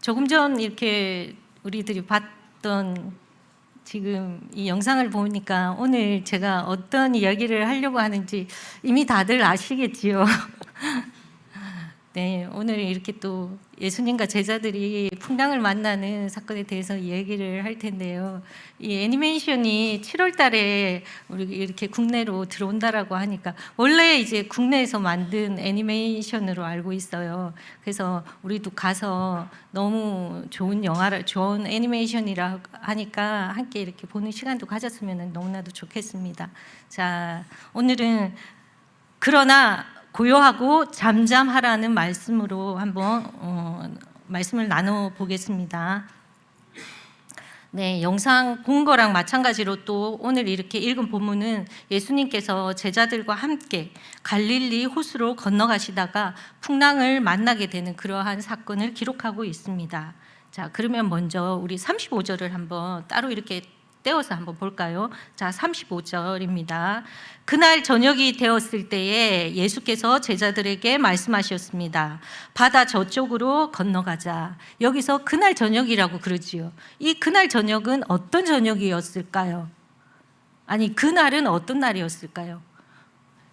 조금 전 이렇게 우리들이 봤던 지금 이 영상을 보니까 오늘 제가 어떤 이야기를 하려고 하는지 이미 다들 아시겠지요. 네, 오늘 이렇게 또 예수님과 제자들이 풍랑을 만나는 사건에 대해서 얘기를 할 텐데요. 이 애니메이션이 7월 달에 우리 이렇게 국내로 들어온다라고 하니까 원래 이제 국내에서 만든 애니메이션으로 알고 있어요. 그래서 우리도 가서 너무 좋은 영화를, 좋은 애니메이션이라 하니까 함께 이렇게 보는 시간도 가졌으면 너무나도 좋겠습니다. 자, 오늘은 그러나 고요하고 잠잠하라는 말씀으로 한번 말씀을 나눠 보겠습니다. 네, 영상 본 거랑 마찬가지로 또 오늘 이렇게 읽은 본문은 예수님께서 제자들과 함께 갈릴리 호수로 건너가시다가 풍랑을 만나게 되는 그러한 사건을 기록하고 있습니다. 자, 그러면 먼저 우리 35절을 한번 따로 이렇게 떼어서 한번 볼까요? 자, 35절입니다. 그날 저녁이 되었을 때에 예수께서 제자들에게 말씀하셨습니다. 바다 저쪽으로 건너가자. 여기서 그날 저녁이라고 그러지요. 이 그날 저녁은 어떤 저녁이었을까요? 아니, 그날은 어떤 날이었을까요?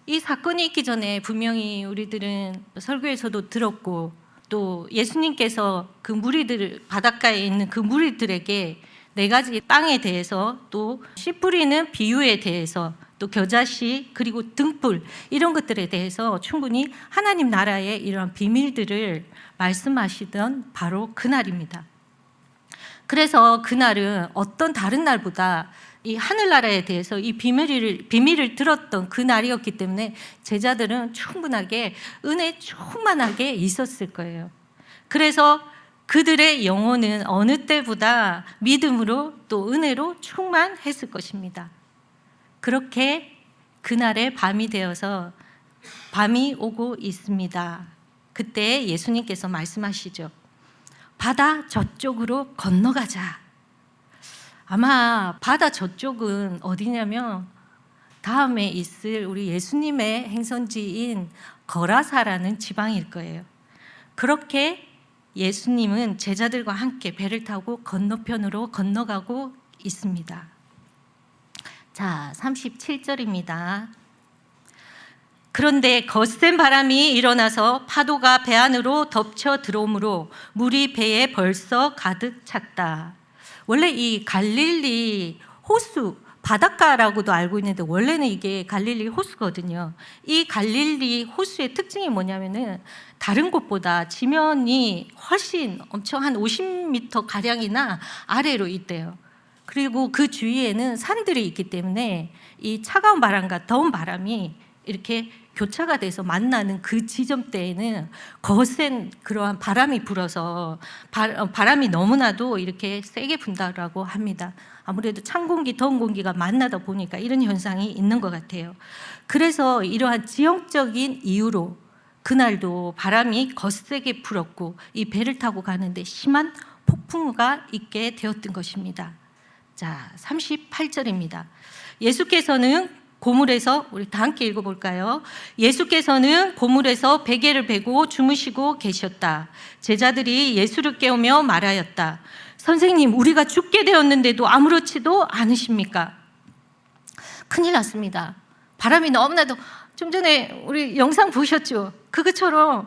이 사건이 있기 전에 분명히 우리들은 설교에서도 들었고 또 예수님께서 그 무리들, 바닷가에 있는 그 무리들에게 4가지 땅에 대해서 또 씨 뿌리는 비유에 대해서 또 겨자씨 그리고 등불 이런 것들에 대해서 충분히 하나님 나라의 이러한 비밀들을 말씀하시던 바로 그날입니다. 그래서 그날은 어떤 다른 날보다 이 하늘나라에 대해서 이 비밀을 들었던 그 날이었기 때문에 제자들은 충분하게 은혜 충만하게 있었을 거예요. 그래서 그들의 영혼은 어느 때보다 믿음으로 또 은혜로 충만했을 것입니다. 그렇게 그날의 밤이 되어서 밤이 오고 있습니다. 그때 예수님께서 말씀하시죠. 바다 저쪽으로 건너가자. 아마 바다 저쪽은 어디냐면 다음에 있을 우리 예수님의 행선지인 거라사라는 지방일 거예요. 그렇게 예수님은 제자들과 함께 배를 타고 건너편으로 건너가고 있습니다. 자, 37절입니다. 그런데 거센 바람이 일어나서 파도가 배 안으로 덮쳐 들어오므로 물이 배에 벌써 가득 찼다. 원래 이 갈릴리 호수, 바닷가라고도 알고 있는데 원래는 이게 갈릴리 호수거든요. 이 갈릴리 호수의 특징이 뭐냐면은 다른 곳보다 지면이 훨씬 엄청 한 50m 가량이나 아래로 있대요. 그리고 그 주위에는 산들이 있기 때문에 이 차가운 바람과 더운 바람이 이렇게 교차가 돼서 만나는 그 지점대에는 거센 그러한 바람이 불어서 바람이 너무나도 이렇게 세게 분다라고 합니다. 아무래도 찬 공기, 더운 공기가 만나다 보니까 이런 현상이 있는 것 같아요. 그래서 이러한 지형적인 이유로 그날도 바람이 거세게 불었고 이 배를 타고 가는데 심한 폭풍우가 있게 되었던 것입니다. 자, 38절입니다. 예수께서는 고물에서 우리 다 함께 읽어볼까요? 예수께서는 고물에서 베개를 베고 주무시고 계셨다. 제자들이 예수를 깨우며 말하였다. 선생님, 우리가 죽게 되었는데도 아무렇지도 않으십니까? 큰일 났습니다. 바람이 너무나도 좀 전에 우리 영상 보셨죠? 그것처럼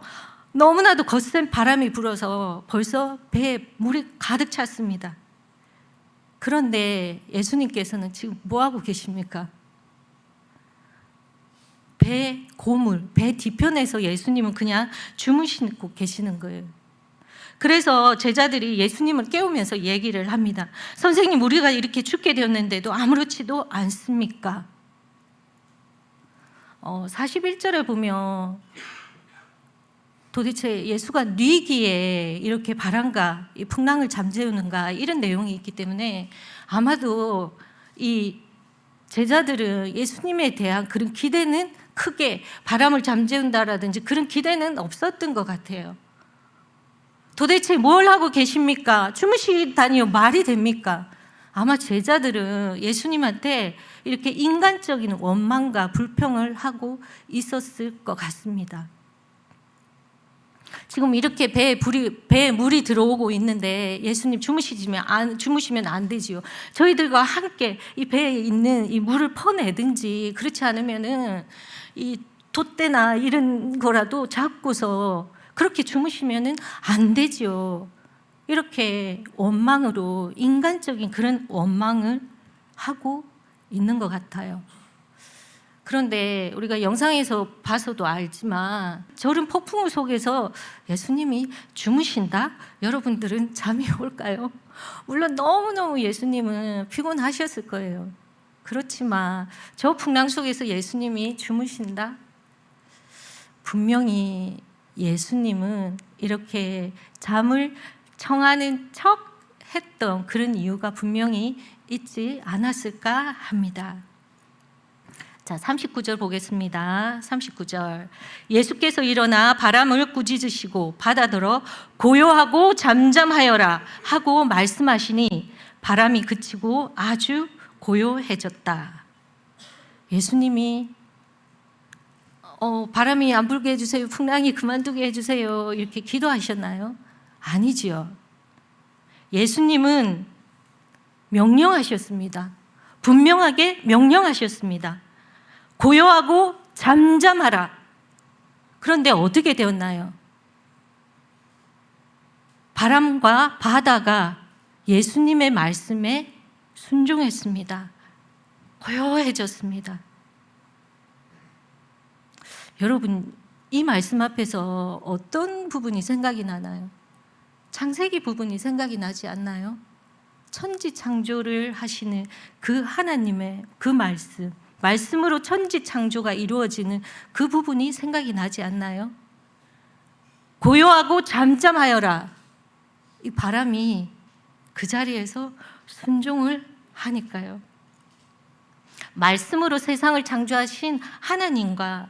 너무나도 거센 바람이 불어서 벌써 배에 물이 가득 찼습니다. 그런데 예수님께서는 지금 뭐 하고 계십니까? 배 고물, 배 뒤편에서 예수님은 그냥 주무시고 계시는 거예요. 그래서 제자들이 예수님을 깨우면서 얘기를 합니다. 선생님, 우리가 이렇게 죽게 되었는데도 아무렇지도 않습니까? 41절에 보면 도대체 예수가 뉘기에 이렇게 바람과 이 풍랑을 잠재우는가 이런 내용이 있기 때문에 아마도 이 제자들은 예수님에 대한 그런 기대는 크게 바람을 잠재운다라든지 그런 기대는 없었던 것 같아요. 도대체 뭘 하고 계십니까? 주무시다니요 말이 됩니까? 아마 제자들은 예수님한테 이렇게 인간적인 원망과 불평을 하고 있었을 것 같습니다. 지금 이렇게 배에 물이 들어오고 있는데 예수님 주무시면 안 되지요. 저희들과 함께 이 배에 있는 이 물을 퍼내든지, 그렇지 않으면은 이 돛대나 이런 거라도 잡고서 그렇게 주무시면은 안 되지요. 이렇게 원망으로, 인간적인 그런 원망을 하고 있는 것 같아요. 그런데 우리가 영상에서 봐서도 알지만 저런 폭풍우 속에서 예수님이 주무신다? 여러분들은 잠이 올까요? 물론 너무너무 예수님은 피곤하셨을 거예요. 그렇지만 저 풍랑 속에서 예수님이 주무신다? 분명히 예수님은 이렇게 잠을 청하는 척 했던 그런 이유가 분명히 있지 않았을까 합니다. 자, 39절 보겠습니다. 39절. 예수께서 일어나 바람을 꾸짖으시고 바다더러 고요하고 잠잠하여라 하고 말씀하시니 바람이 그치고 아주 고요해졌다. 예수님이 바람이 안 불게 해주세요, 풍랑이 그만두게 해주세요, 이렇게 기도하셨나요? 아니지요. 예수님은 명령하셨습니다. 분명하게 명령하셨습니다. 고요하고 잠잠하라. 그런데 어떻게 되었나요? 바람과 바다가 예수님의 말씀에 순종했습니다. 고요해졌습니다. 여러분, 이 말씀 앞에서 어떤 부분이 생각이 나나요? 창세기 부분이 생각이 나지 않나요? 천지 창조를 하시는 그 하나님의 그 말씀으로 천지 창조가 이루어지는 그 부분이 생각이 나지 않나요? 고요하고 잠잠하여라. 이 바람이 그 자리에서 순종을 하니까요. 말씀으로 세상을 창조하신 하나님과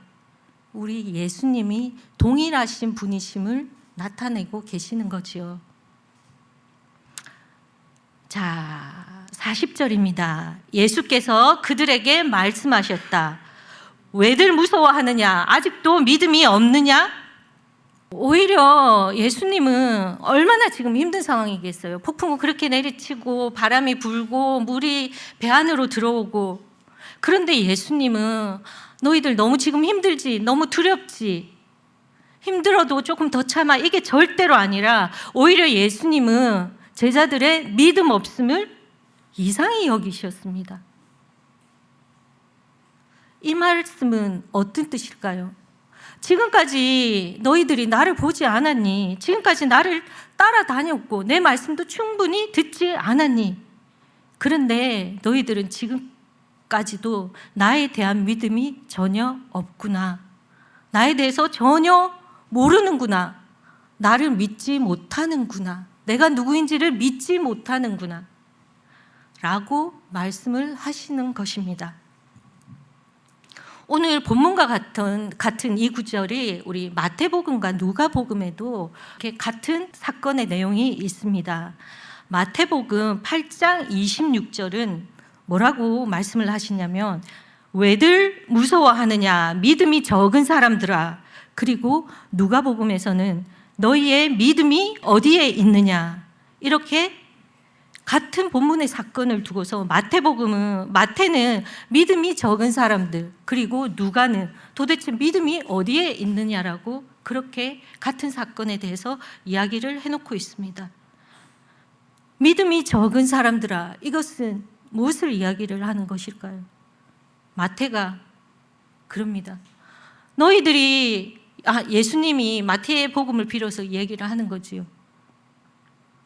우리 예수님이 동일하신 분이심을 나타내고 계시는 거지요. 자, 40절입니다. 예수께서 그들에게 말씀하셨다. 왜들 무서워하느냐? 아직도 믿음이 없느냐? 오히려 예수님은 얼마나 지금 힘든 상황이겠어요. 폭풍은 그렇게 내리치고 바람이 불고 물이 배 안으로 들어오고, 그런데 예수님은 너희들 너무 지금 힘들지? 너무 두렵지? 힘들어도 조금 더 참아. 이게 절대로 아니라 오히려 예수님은 제자들의 믿음 없음을 이상히 여기셨습니다. 이 말씀은 어떤 뜻일까요? 지금까지 너희들이 나를 보지 않았니? 지금까지 나를 따라다녔고 내 말씀도 충분히 듣지 않았니? 그런데 너희들은 지금까지도 나에 대한 믿음이 전혀 없구나. 나에 대해서 전혀 모르는구나. 나를 믿지 못하는구나. 내가 누구인지를 믿지 못하는구나. 라고 말씀을 하시는 것입니다. 오늘 본문과 같은 이 구절이 우리 마태복음과 누가복음에도 이렇게 같은 사건의 내용이 있습니다. 마태복음 8장 26절은 뭐라고 말씀을 하시냐면, 왜들 무서워하느냐 믿음이 적은 사람들아. 그리고 누가복음에서는 너희의 믿음이 어디에 있느냐. 이렇게 같은 본문의 사건을 두고서 마태는 믿음이 적은 사람들, 그리고 누가는 도대체 믿음이 어디에 있느냐라고 그렇게 같은 사건에 대해서 이야기를 해놓고 있습니다. 믿음이 적은 사람들아, 이것은 무엇을 이야기를 하는 것일까요? 마태가 그럽니다. 예수님이 마태의 복음을 빌어서 얘기를 하는 거지요.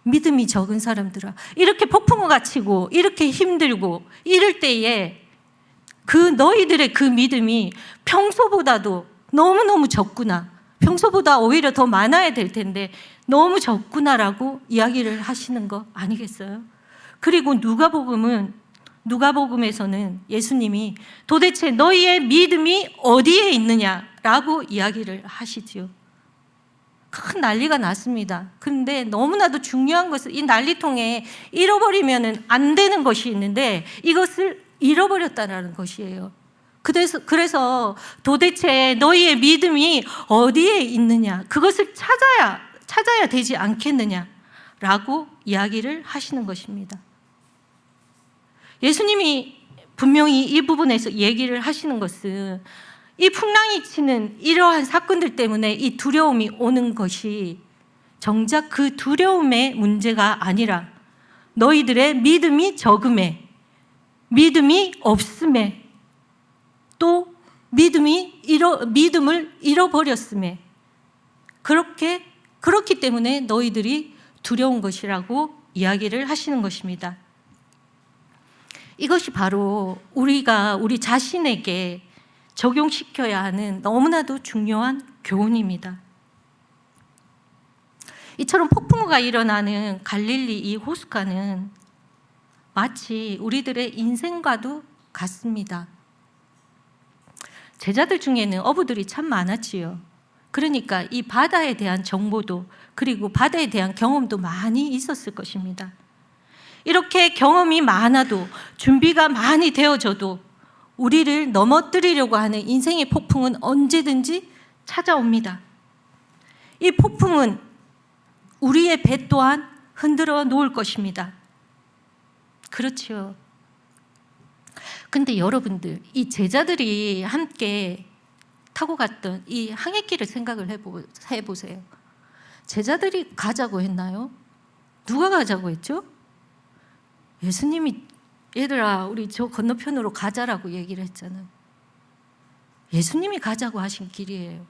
믿음이 적은 사람들아, 이렇게 폭풍우가 치고 이렇게 힘들고 이럴 때에 너희들의 그 믿음이 평소보다도 너무너무 적구나. 평소보다 오히려 더 많아야 될 텐데 너무 적구나라고 이야기를 하시는 거 아니겠어요? 그리고 누가복음에서는 예수님이 도대체 너희의 믿음이 어디에 있느냐라고 이야기를 하시지요. 큰 난리가 났습니다. 그런데 너무나도 중요한 것은 이 난리통에 잃어버리면 안 되는 것이 있는데 이것을 잃어버렸다는 것이에요. 그래서 도대체 너희의 믿음이 어디에 있느냐? 그것을 찾아야 되지 않겠느냐라고 이야기를 하시는 것입니다. 예수님이 분명히 이 부분에서 얘기를 하시는 것은 이 풍랑이 치는 이러한 사건들 때문에 이 두려움이 오는 것이 정작 그 두려움의 문제가 아니라 너희들의 믿음이 적음에, 믿음이 없음에, 또 믿음을 잃어버렸음에, 그렇기 때문에 너희들이 두려운 것이라고 이야기를 하시는 것입니다. 이것이 바로 우리가 우리 자신에게 적용시켜야 하는 너무나도 중요한 교훈입니다. 이처럼 폭풍우가 일어나는 갈릴리 이 호숫가는 마치 우리들의 인생과도 같습니다. 제자들 중에는 어부들이 참 많았지요. 그러니까 이 바다에 대한 정보도 그리고 바다에 대한 경험도 많이 있었을 것입니다. 이렇게 경험이 많아도 준비가 많이 되어져도 우리를 넘어뜨리려고 하는 인생의 폭풍은 언제든지 찾아옵니다. 이 폭풍은 우리의 배 또한 흔들어 놓을 것입니다. 그렇죠. 근데 여러분들, 이 제자들이 함께 타고 갔던 이 항해길을 생각을 해보세요. 제자들이 가자고 했나요? 누가 가자고 했죠? 예수님이 얘들아 우리 저 건너편으로 가자라고 얘기를 했잖아요. 예수님이 가자고 하신 길이에요.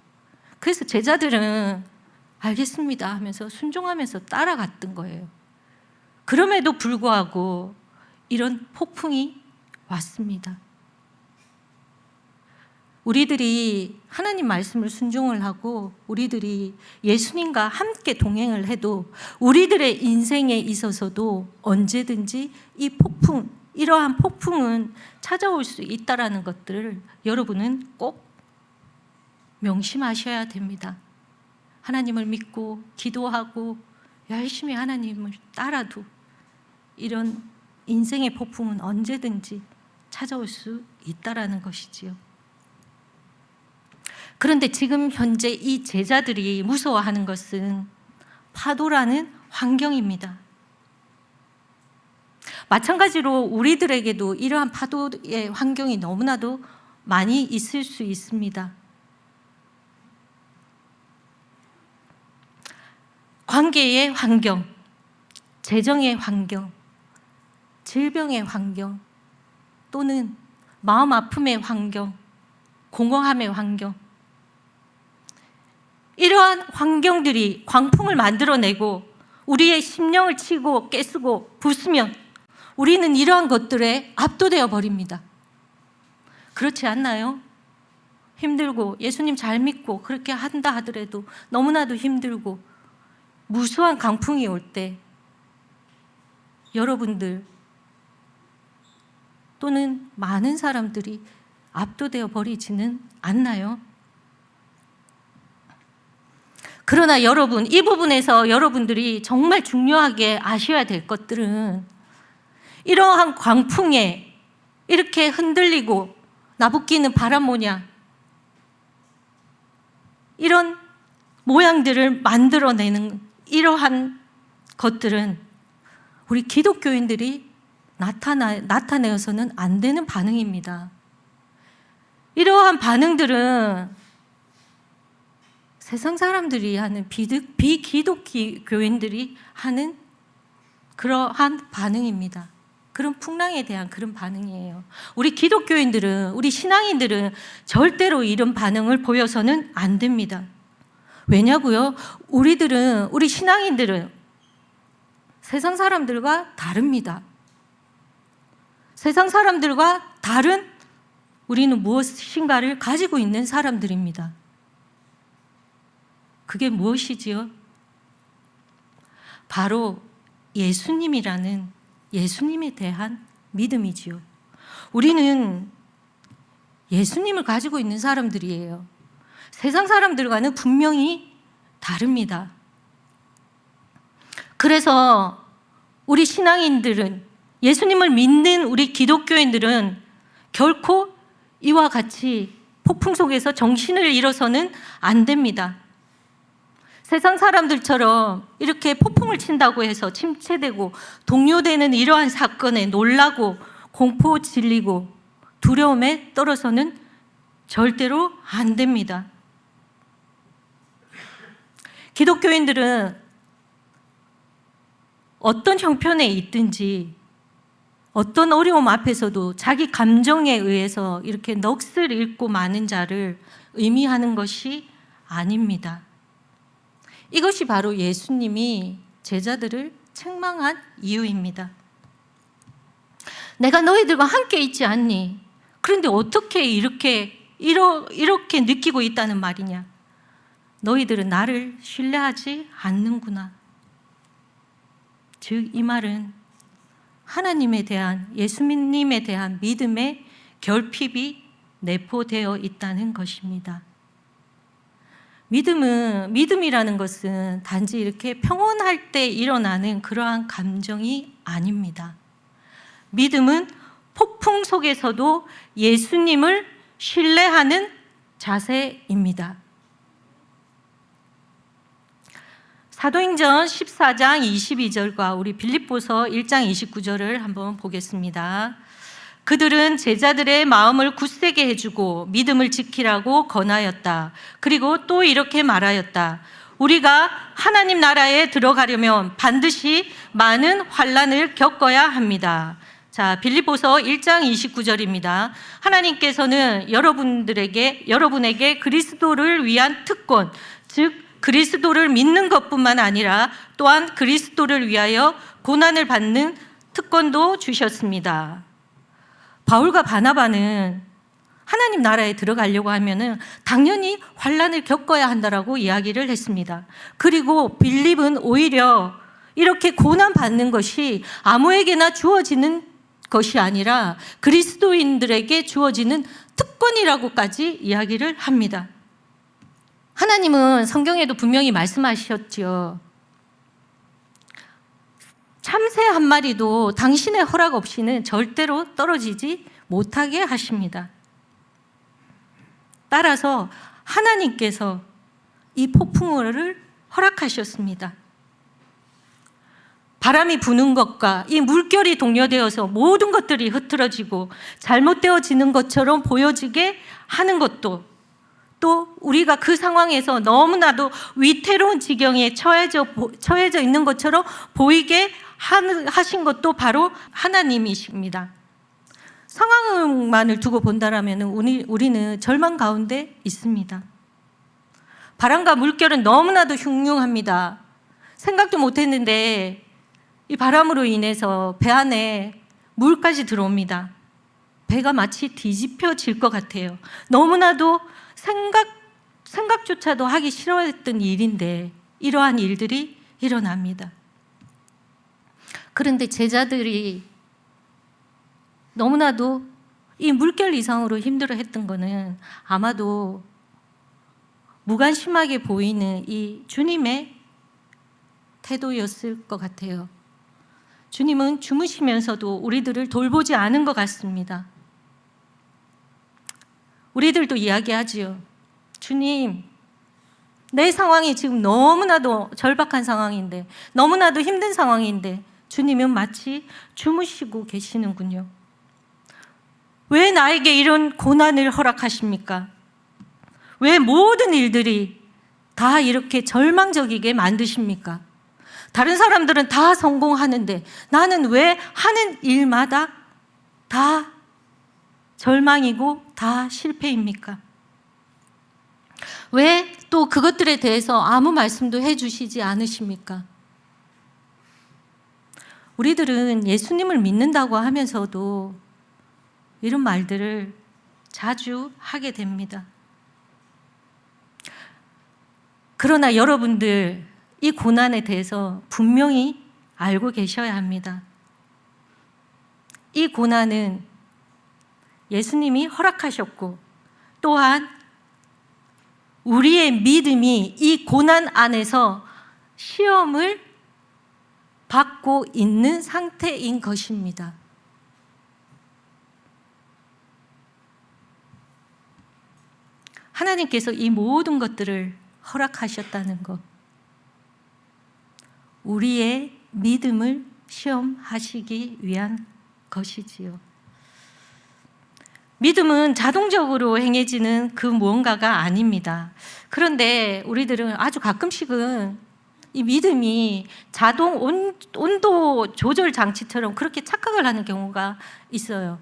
그래서 제자들은 알겠습니다 하면서 순종하면서 따라갔던 거예요. 그럼에도 불구하고 이런 폭풍이 왔습니다. 우리들이 하나님 말씀을 순종을 하고 우리들이 예수님과 함께 동행을 해도 우리들의 인생에 있어서도 언제든지 이러한 폭풍은 찾아올 수 있다는 것들을 여러분은 꼭 명심하셔야 됩니다. 하나님을 믿고 기도하고 열심히 하나님을 따라도 이런 인생의 폭풍은 언제든지 찾아올 수 있다는 것이지요. 그런데 지금 현재 이 제자들이 무서워하는 것은 파도라는 환경입니다. 마찬가지로 우리들에게도 이러한 파도의 환경이 너무나도 많이 있을 수 있습니다. 관계의 환경, 재정의 환경, 질병의 환경, 또는 마음 아픔의 환경, 공허함의 환경, 이러한 환경들이 광풍을 만들어내고 우리의 심령을 치고 깨쓰고 부수면 우리는 이러한 것들에 압도되어 버립니다. 그렇지 않나요? 힘들고 예수님 잘 믿고 그렇게 한다 하더라도 너무나도 힘들고 무수한 강풍이 올 때 여러분들 또는 많은 사람들이 압도되어 버리지는 않나요? 그러나 여러분, 이 부분에서 여러분들이 정말 중요하게 아셔야 될 것들은 이러한 광풍에 이렇게 흔들리고 나부끼는 바람 모양 이런 모양들을 만들어내는 이러한 것들은 우리 기독교인들이 나타내어서는 안 되는 반응입니다. 이러한 반응들은 세상 사람들이 하는 비기독교인들이 하는 그러한 반응입니다. 그런 풍랑에 대한 그런 반응이에요. 우리 기독교인들은, 우리 신앙인들은 절대로 이런 반응을 보여서는 안 됩니다. 왜냐고요? 우리 신앙인들은 세상 사람들과 다릅니다. 세상 사람들과 다른 우리는 무엇인가를 가지고 있는 사람들입니다. 그게 무엇이지요? 바로 예수님이라는 예수님에 대한 믿음이지요. 우리는 예수님을 가지고 있는 사람들이에요. 세상 사람들과는 분명히 다릅니다. 그래서 우리 신앙인들은, 예수님을 믿는 우리 기독교인들은 결코 이와 같이 폭풍 속에서 정신을 잃어서는 안 됩니다. 세상 사람들처럼 이렇게 폭풍을 친다고 해서 침체되고 동요되는 이러한 사건에 놀라고 공포 질리고 두려움에 떨어서는 절대로 안 됩니다. 기독교인들은 어떤 형편에 있든지 어떤 어려움 앞에서도 자기 감정에 의해서 이렇게 넋을 잃고 마는 자를 의미하는 것이 아닙니다. 이것이 바로 예수님이 제자들을 책망한 이유입니다. 내가 너희들과 함께 있지 않니? 그런데 어떻게 이렇게 느끼고 있다는 말이냐? 너희들은 나를 신뢰하지 않는구나. 즉, 이 말은 하나님에 대한, 예수님에 대한 믿음의 결핍이 내포되어 있다는 것입니다. 믿음이라는 것은 단지 이렇게 평온할 때 일어나는 그러한 감정이 아닙니다. 믿음은 폭풍 속에서도 예수님을 신뢰하는 자세입니다. 사도행전 14장 22절과 우리 빌립보서 1장 29절을 한번 보겠습니다. 그들은 제자들의 마음을 굳세게 해주고 믿음을 지키라고 권하였다. 그리고 또 이렇게 말하였다. 우리가 하나님 나라에 들어가려면 반드시 많은 환난을 겪어야 합니다. 자, 빌립보서 1장 29절입니다. 하나님께서는 여러분에게 그리스도를 위한 특권, 즉 그리스도를 믿는 것뿐만 아니라 또한 그리스도를 위하여 고난을 받는 특권도 주셨습니다. 바울과 바나바는 하나님 나라에 들어가려고 하면은 당연히 환난을 겪어야 한다라고 이야기를 했습니다. 그리고 빌립은 오히려 이렇게 고난 받는 것이 아무에게나 주어지는 것이 아니라 그리스도인들에게 주어지는 특권이라고까지 이야기를 합니다. 하나님은 성경에도 분명히 말씀하셨죠. 참새 한 마리도 당신의 허락 없이는 절대로 떨어지지 못하게 하십니다. 따라서 하나님께서 이 폭풍우를 허락하셨습니다. 바람이 부는 것과 이 물결이 동요되어서 모든 것들이 흐트러지고 잘못되어지는 것처럼 보여지게 하는 것도, 또 우리가 그 상황에서 너무나도 위태로운 지경에 처해져 있는 것처럼 보이게 하신 것도 바로 하나님이십니다. 상황만을 두고 본다면 우리는 절망 가운데 있습니다. 바람과 물결은 너무나도 흉흉합니다. 생각도 못했는데 이 바람으로 인해서 배 안에 물까지 들어옵니다. 배가 마치 뒤집혀질 것 같아요. 너무나도 생각조차도 하기 싫어했던 일인데 이러한 일들이 일어납니다. 그런데 제자들이 너무나도 이 물결 이상으로 힘들어했던 것은 아마도 무관심하게 보이는 이 주님의 태도였을 것 같아요. 주님은 주무시면서도 우리들을 돌보지 않은 것 같습니다. 우리들도 이야기하지요. 주님, 내 상황이 지금 너무나도 절박한 상황인데, 너무나도 힘든 상황인데 주님은 마치 주무시고 계시는군요. 왜 나에게 이런 고난을 허락하십니까? 왜 모든 일들이 다 이렇게 절망적이게 만드십니까? 다른 사람들은 다 성공하는데 나는 왜 하는 일마다 다 절망이고 다 실패입니까? 왜 또 그것들에 대해서 아무 말씀도 해주시지 않으십니까? 우리들은 예수님을 믿는다고 하면서도 이런 말들을 자주 하게 됩니다. 그러나 여러분들, 이 고난에 대해서 분명히 알고 계셔야 합니다. 이 고난은 예수님이 허락하셨고, 또한 우리의 믿음이 이 고난 안에서 시험을 받고 있는 상태인 것입니다. 하나님께서 이 모든 것들을 허락하셨다는 것, 우리의 믿음을 시험하시기 위한 것이지요. 믿음은 자동적으로 행해지는 그 무언가가 아닙니다. 그런데 우리들은 아주 가끔씩은 이 믿음이 자동 온도 조절 장치처럼 그렇게 착각을 하는 경우가 있어요.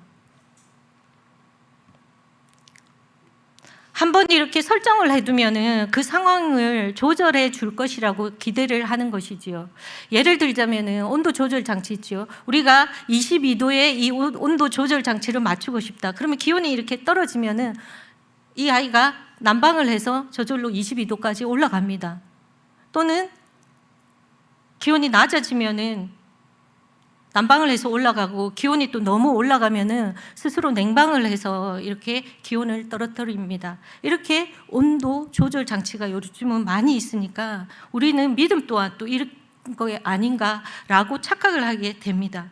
한번 이렇게 설정을 해두면은 그 상황을 조절해 줄 것이라고 기대를 하는 것이지요. 예를 들자면은 온도 조절 장치 있죠. 우리가 22도의 이 온도 조절 장치를 맞추고 싶다. 그러면 기온이 이렇게 떨어지면은 이 아이가 난방을 해서 저절로 22도까지 올라갑니다. 또는 기온이 낮아지면은 난방을 해서 올라가고 기온이 또 너무 올라가면은 스스로 냉방을 해서 이렇게 기온을 떨어뜨립니다. 이렇게 온도 조절 장치가 요즘은 많이 있으니까 우리는 믿음 또한 또 이런 거 아닌가라고 착각을 하게 됩니다.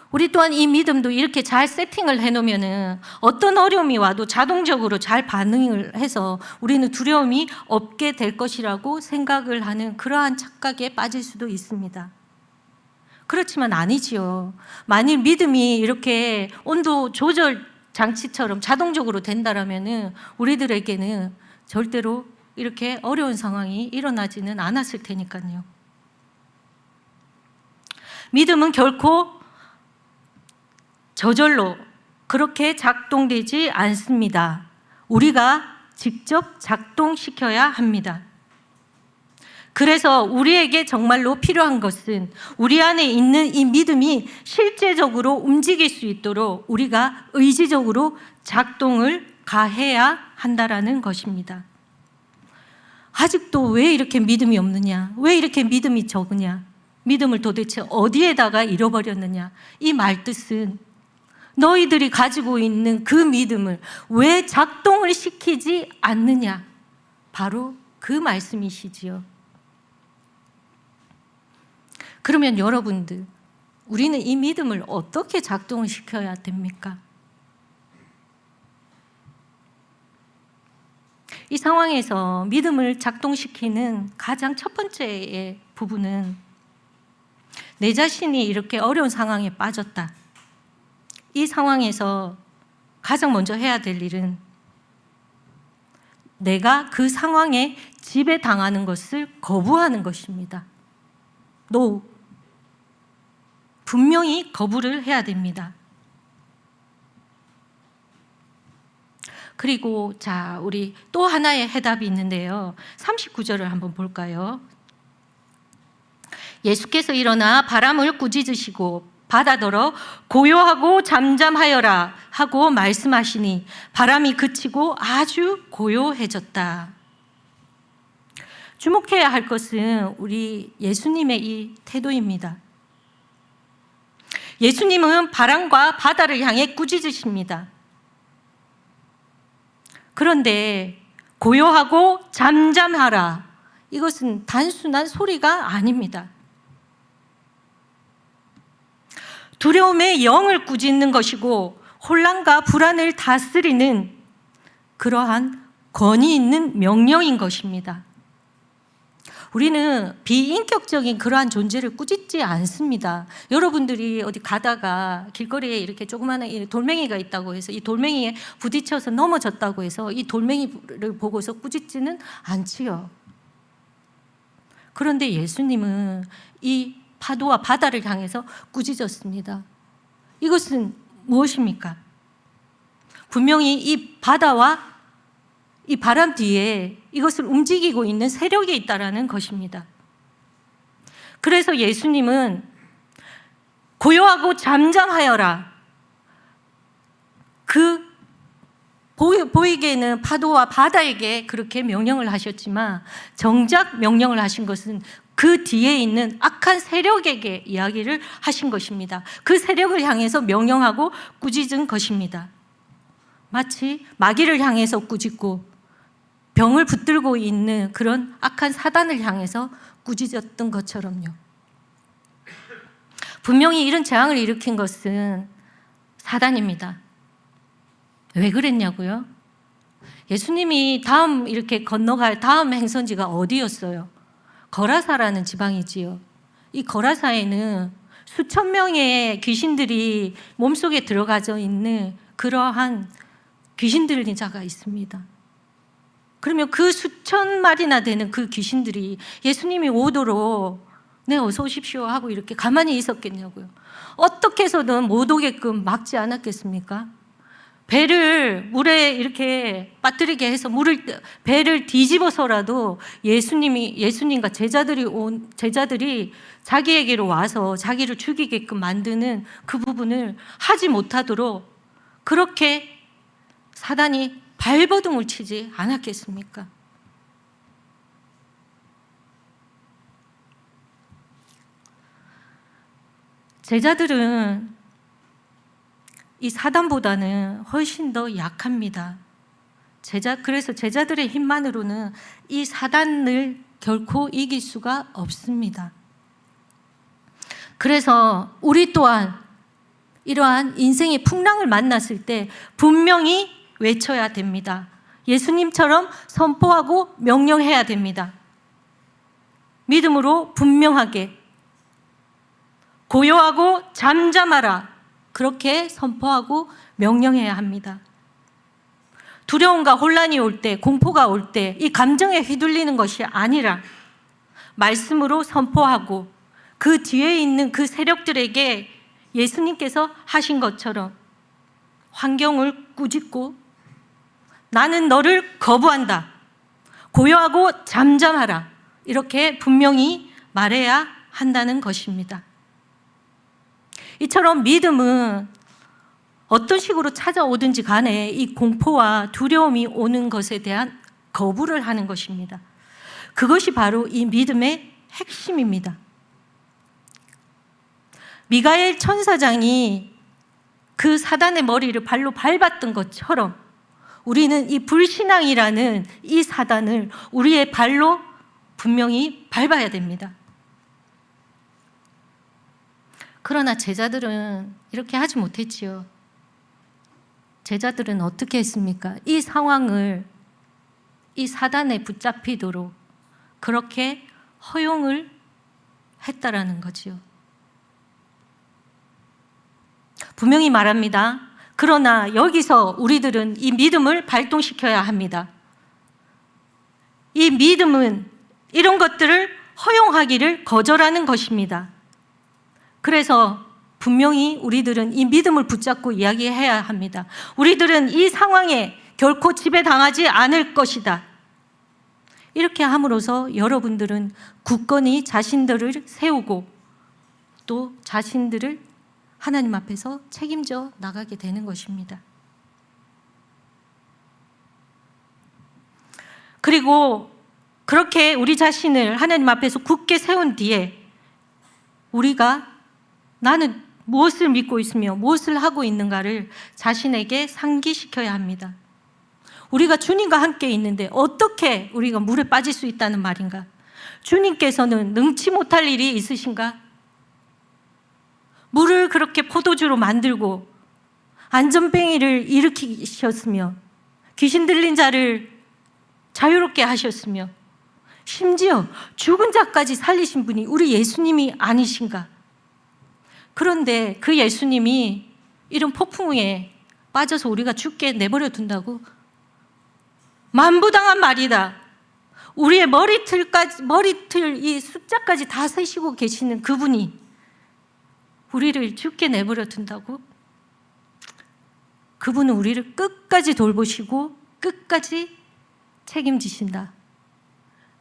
우리 또한 이 믿음도 이렇게 잘 세팅을 해놓으면은 어떤 어려움이 와도 자동적으로 잘 반응을 해서 우리는 두려움이 없게 될 것이라고 생각을 하는 그러한 착각에 빠질 수도 있습니다. 그렇지만 아니지요. 만일 믿음이 이렇게 온도 조절 장치처럼 자동적으로 된다라면은 우리들에게는 절대로 이렇게 어려운 상황이 일어나지는 않았을 테니까요. 믿음은 결코 저절로 그렇게 작동되지 않습니다. 우리가 직접 작동시켜야 합니다. 그래서 우리에게 정말로 필요한 것은 우리 안에 있는 이 믿음이 실제적으로 움직일 수 있도록 우리가 의지적으로 작동을 가해야 한다라는 것입니다. 아직도 왜 이렇게 믿음이 없느냐? 왜 이렇게 믿음이 적으냐? 믿음을 도대체 어디에다가 잃어버렸느냐? 이 말뜻은 너희들이 가지고 있는 그 믿음을 왜 작동을 시키지 않느냐? 바로 그 말씀이시지요. 그러면 여러분들, 우리는 이 믿음을 어떻게 작동을 시켜야 됩니까? 이 상황에서 믿음을 작동시키는 가장 첫 번째의 부분은 내 자신이 이렇게 어려운 상황에 빠졌다. 이 상황에서 가장 먼저 해야 될 일은 내가 그 상황에 지배당하는 것을 거부하는 것입니다. No. 분명히 거부를 해야 됩니다. 그리고 자, 우리 또 하나의 해답이 있는데요. 39절을 한번 볼까요? 예수께서 일어나 바람을 꾸짖으시고 바다더러 고요하고 잠잠하여라 하고 말씀하시니 바람이 그치고 아주 고요해졌다. 주목해야 할 것은 우리 예수님의 이 태도입니다. 예수님은 바람과 바다를 향해 꾸짖으십니다. 그런데 고요하고 잠잠하라, 이것은 단순한 소리가 아닙니다. 두려움의 영을 꾸짖는 것이고 혼란과 불안을 다스리는 그러한 권위 있는 명령인 것입니다. 우리는 비인격적인 그러한 존재를 꾸짖지 않습니다. 여러분들이 어디 가다가 길거리에 이렇게 조그마한 돌멩이가 있다고 해서 이 돌멩이에 부딪혀서 넘어졌다고 해서 이 돌멩이를 보고서 꾸짖지는 않지요. 그런데 예수님은 이 파도와 바다를 향해서 꾸짖었습니다. 이것은 무엇입니까? 분명히 이 바다와 이 바람 뒤에 이것을 움직이고 있는 세력이 있다라는 것입니다. 그래서 예수님은 고요하고 잠잠하여라, 그 보이게는 파도와 바다에게 그렇게 명령을 하셨지만 정작 명령을 하신 것은 그 뒤에 있는 악한 세력에게 이야기를 하신 것입니다. 그 세력을 향해서 명령하고 꾸짖은 것입니다. 마치 마귀를 향해서 꾸짖고 병을 붙들고 있는 그런 악한 사단을 향해서 꾸짖었던 것처럼요. 분명히 이런 재앙을 일으킨 것은 사단입니다. 왜 그랬냐고요? 예수님이 다음 이렇게 건너갈 다음 행선지가 어디였어요? 거라사라는 지방이지요. 이 거라사에는 수천 명의 귀신들이 몸속에 들어가져 있는 그러한 귀신 들린 자가 있습니다. 그러면 그 수천 마리나 되는 그 귀신들이 예수님이 오도록 네, 어서 오십시오 하고 이렇게 가만히 있었겠냐고요. 어떻게 해서든 못 오게끔 막지 않았겠습니까? 배를 물에 이렇게 빠뜨리게 해서 배를 뒤집어서라도 예수님과 제자들이 자기에게로 와서 자기를 죽이게끔 만드는 그 부분을 하지 못하도록 그렇게 사단이 발버둥을 치지 않았겠습니까? 제자들은 이 사단보다는 훨씬 더 약합니다. 그래서 제자들의 힘만으로는 이 사단을 결코 이길 수가 없습니다. 그래서 우리 또한 이러한 인생의 풍랑을 만났을 때 분명히 외쳐야 됩니다. 예수님처럼 선포하고 명령해야 됩니다. 믿음으로 분명하게 고요하고 잠잠하라 그렇게 선포하고 명령해야 합니다. 두려움과 혼란이 올 때, 공포가 올 때 이 감정에 휘둘리는 것이 아니라 말씀으로 선포하고 그 뒤에 있는 그 세력들에게 예수님께서 하신 것처럼 환경을 꾸짖고 나는 너를 거부한다. 고요하고 잠잠하라. 이렇게 분명히 말해야 한다는 것입니다. 이처럼 믿음은 어떤 식으로 찾아오든지 간에 이 공포와 두려움이 오는 것에 대한 거부를 하는 것입니다. 그것이 바로 이 믿음의 핵심입니다. 미가엘 천사장이 그 사단의 머리를 발로 밟았던 것처럼 우리는 이 불신앙이라는 이 사단을 우리의 발로 분명히 밟아야 됩니다. 그러나 제자들은 이렇게 하지 못했지요. 제자들은 어떻게 했습니까? 이 상황을 이 사단에 붙잡히도록 그렇게 허용을 했다라는 거지요. 분명히 말합니다. 그러나 여기서 우리들은 이 믿음을 발동시켜야 합니다. 이 믿음은 이런 것들을 허용하기를 거절하는 것입니다. 그래서 분명히 우리들은 이 믿음을 붙잡고 이야기해야 합니다. 우리들은 이 상황에 결코 지배당하지 않을 것이다. 이렇게 함으로써 여러분들은 굳건히 자신들을 세우고 또 자신들을 하나님 앞에서 책임져 나가게 되는 것입니다. 그리고 그렇게 우리 자신을 하나님 앞에서 굳게 세운 뒤에 우리가 나는 무엇을 믿고 있으며 무엇을 하고 있는가를 자신에게 상기시켜야 합니다. 우리가 주님과 함께 있는데 어떻게 우리가 물에 빠질 수 있다는 말인가? 주님께서는 능치 못할 일이 있으신가? 물을 그렇게 포도주로 만들고 안전뱅이를 일으키셨으며 귀신 들린 자를 자유롭게 하셨으며 심지어 죽은 자까지 살리신 분이 우리 예수님이 아니신가? 그런데 그 예수님이 이런 폭풍에 빠져서 우리가 죽게 내버려 둔다고? 만부당한 말이다. 우리의 머리틀 이 숫자까지 다 세시고 계시는 그분이 우리를 죽게 내버려 둔다고? 그분은 우리를 끝까지 돌보시고 끝까지 책임지신다.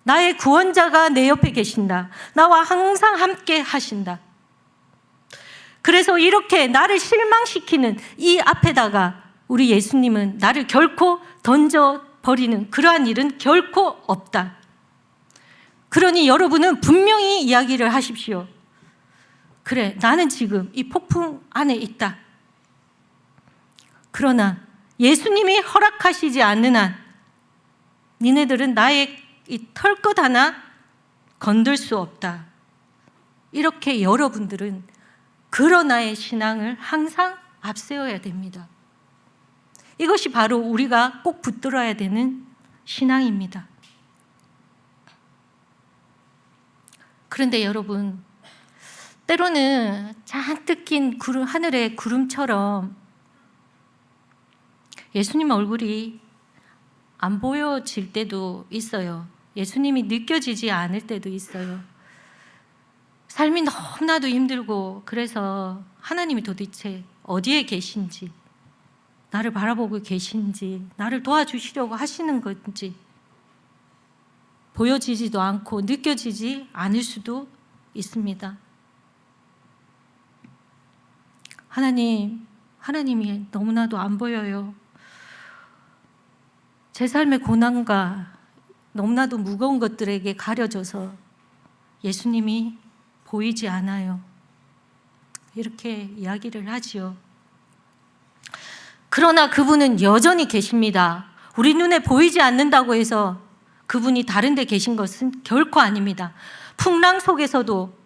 나의 구원자가 내 옆에 계신다. 나와 항상 함께 하신다. 그래서 이렇게 나를 실망시키는 이 앞에다가 우리 예수님은 나를 결코 던져버리는 그러한 일은 결코 없다. 그러니 여러분은 분명히 이야기를 하십시오. 그래, 나는 지금 이 폭풍 안에 있다. 그러나 예수님이 허락하시지 않는 한 니네들은 나의 이 털끝 하나 건들 수 없다. 이렇게 여러분들은 그러나의 신앙을 항상 앞세워야 됩니다. 이것이 바로 우리가 꼭 붙들어야 되는 신앙입니다. 그런데 여러분, 때로는 잔뜩 낀 하늘의 구름처럼 예수님 얼굴이 안 보여질 때도 있어요. 예수님이 느껴지지 않을 때도 있어요. 삶이 너무나도 힘들고, 그래서 하나님이 도대체 어디에 계신지, 나를 바라보고 계신지, 나를 도와주시려고 하시는 건지 보여지지도 않고 느껴지지 않을 수도 있습니다. 하나님이 너무나도 안 보여요. 제 삶의 고난과 너무나도 무거운 것들에게 가려져서 예수님이 보이지 않아요. 이렇게 이야기를 하지요. 그러나 그분은 여전히 계십니다. 우리 눈에 보이지 않는다고 해서 그분이 다른 데 계신 것은 결코 아닙니다. 풍랑 속에서도,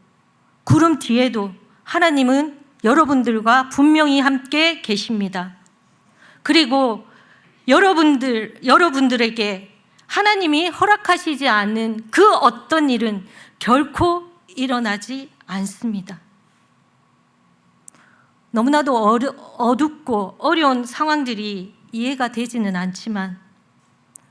구름 뒤에도 하나님은 여러분들과 분명히 함께 계십니다. 그리고 여러분들에게 하나님이 허락하시지 않은 그 어떤 일은 결코 일어나지 않습니다. 너무나도 어둡고 어려운 상황들이 이해가 되지는 않지만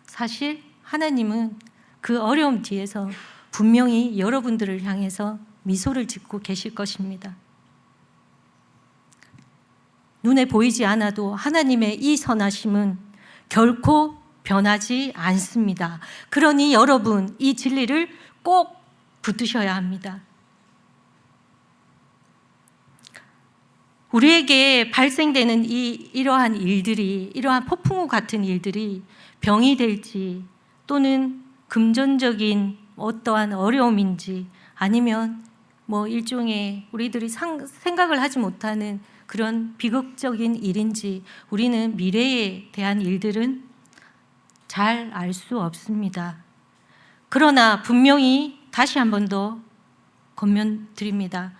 사실 하나님은 그 어려움 뒤에서 분명히 여러분들을 향해서 미소를 짓고 계실 것입니다. 눈에 보이지 않아도 하나님의 이 선하심은 결코 변하지 않습니다. 그러니 여러분, 이 진리를 꼭 붙드셔야 합니다. 우리에게 발생되는 이러한 일들이, 이러한 폭풍우 같은 일들이 병이 될지, 또는 금전적인 어떠한 어려움인지, 아니면 일종의 우리들이 생각을 하지 못하는 그런 비극적인 일인지, 우리는 미래에 대한 일들은 잘 알 수 없습니다. 그러나 분명히 다시 한 번 더 권면드립니다.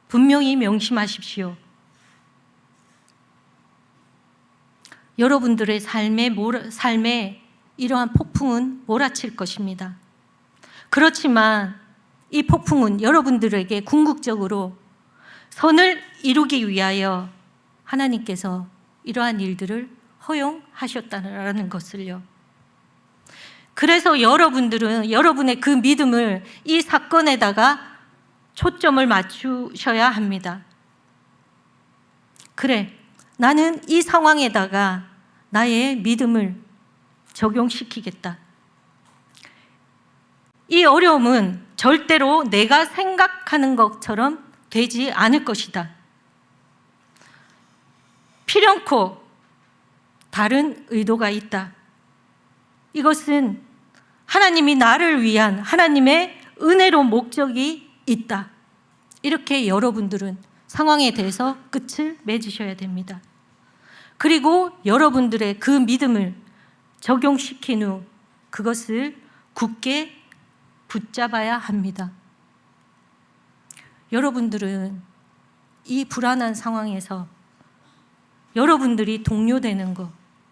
분명히 명심하십시오. 여러분들의 삶에 이러한 폭풍은 몰아칠 것입니다. 그렇지만 이 폭풍은 여러분들에게 궁극적으로 선을 이루기 위하여 하나님께서 이러한 일들을 허용하셨다는 것을요. 그래서 여러분들은 여러분의 그 믿음을 이 사건에다가 초점을 맞추셔야 합니다. 그래, 나는 이 상황에다가 나의 믿음을 적용시키겠다. 이 어려움은 절대로 내가 생각하는 것처럼 되지 않을 것이다. 필연코 다른 의도가 있다. 이것은 하나님이 나를 위한 하나님의 은혜로운 목적이 있다. 이렇게 여러분들은 상황에 대해서 끝을 맺으셔야 됩니다. 그리고 여러분들의 그 믿음을 적용시킨 후 그것을 굳게 붙잡아야 합니다. 여러분들은 이 불안한 상황에서 여러분들이 동요되는 것,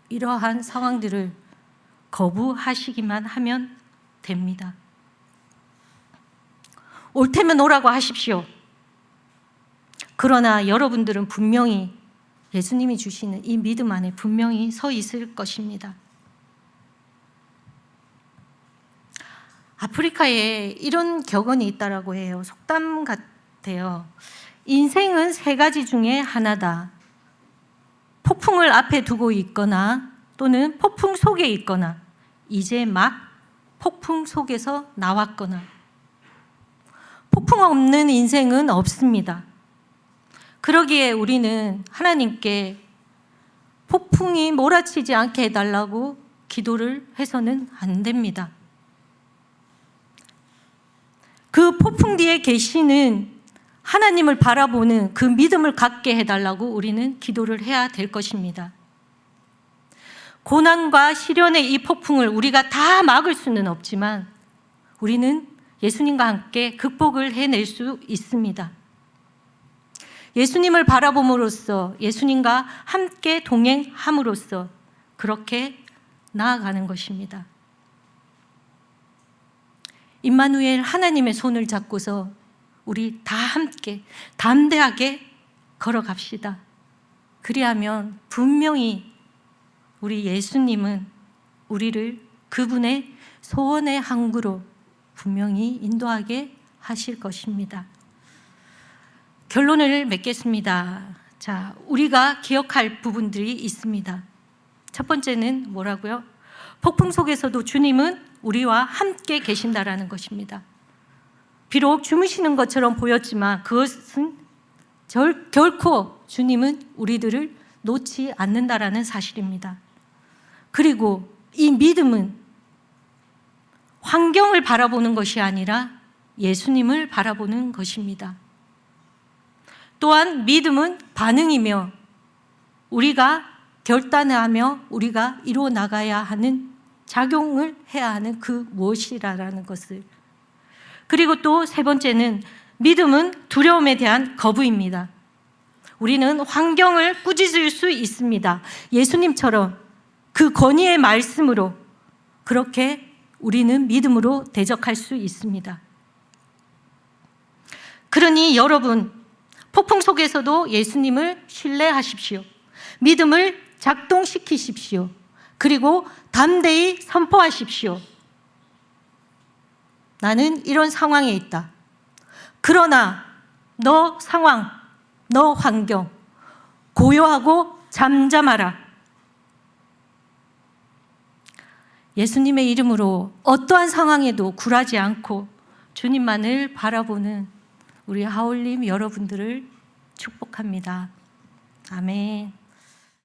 이러한 상황들을 거부하시기만 하면 됩니다. 옳다면 오라고 하십시오. 그러나 여러분들은 분명히 예수님이 주시는 이 믿음 안에 분명히 서 있을 것입니다. 아프리카에 이런 격언이 있다라고 해요. 속담 같아요. 인생은 세 가지 중에 하나다. 폭풍을 앞에 두고 있거나 또는 폭풍 속에 있거나 이제 막 폭풍 속에서 나왔거나. 폭풍 없는 인생은 없습니다. 그러기에 우리는 하나님께 폭풍이 몰아치지 않게 해달라고 기도를 해서는 안 됩니다. 그 폭풍 뒤에 계시는 하나님을 바라보는 그 믿음을 갖게 해달라고 우리는 기도를 해야 될 것입니다. 고난과 시련의 이 폭풍을 우리가 다 막을 수는 없지만 우리는 예수님과 함께 극복을 해낼 수 있습니다. 예수님을 바라봄으로써, 예수님과 함께 동행함으로써 그렇게 나아가는 것입니다. 임마누엘, 하나님의 손을 잡고서 우리 다 함께 담대하게 걸어갑시다. 그리하면 분명히 우리 예수님은 우리를 그분의 소원의 항구로 분명히 인도하게 하실 것입니다. 결론을 맺겠습니다. 자, 우리가 기억할 부분들이 있습니다. 첫 번째는 뭐라고요? 폭풍 속에서도 주님은 우리와 함께 계신다라는 것입니다. 비록 주무시는 것처럼 보였지만 그것은 결코 주님은 우리들을 놓지 않는다라는 사실입니다. 그리고 이 믿음은 환경을 바라보는 것이 아니라 예수님을 바라보는 것입니다. 또한 믿음은 반응이며 우리가 결단하며 우리가 이루어 나가야 하는, 작용을 해야 하는 그 무엇이라는 것을. 그리고 또 세 번째는 믿음은 두려움에 대한 거부입니다. 우리는 환경을 꾸짖을 수 있습니다. 예수님처럼 그 권위의 말씀으로 그렇게 우리는 믿음으로 대적할 수 있습니다. 그러니 여러분, 폭풍 속에서도 예수님을 신뢰하십시오. 믿음을 작동시키십시오. 그리고 담대히 선포하십시오. 나는 이런 상황에 있다. 그러나 너 상황, 너 환경 고요하고 잠잠하라. 예수님의 이름으로 어떠한 상황에도 굴하지 않고 주님만을 바라보는 우리 하울림 여러분들을 축복합니다. 아멘.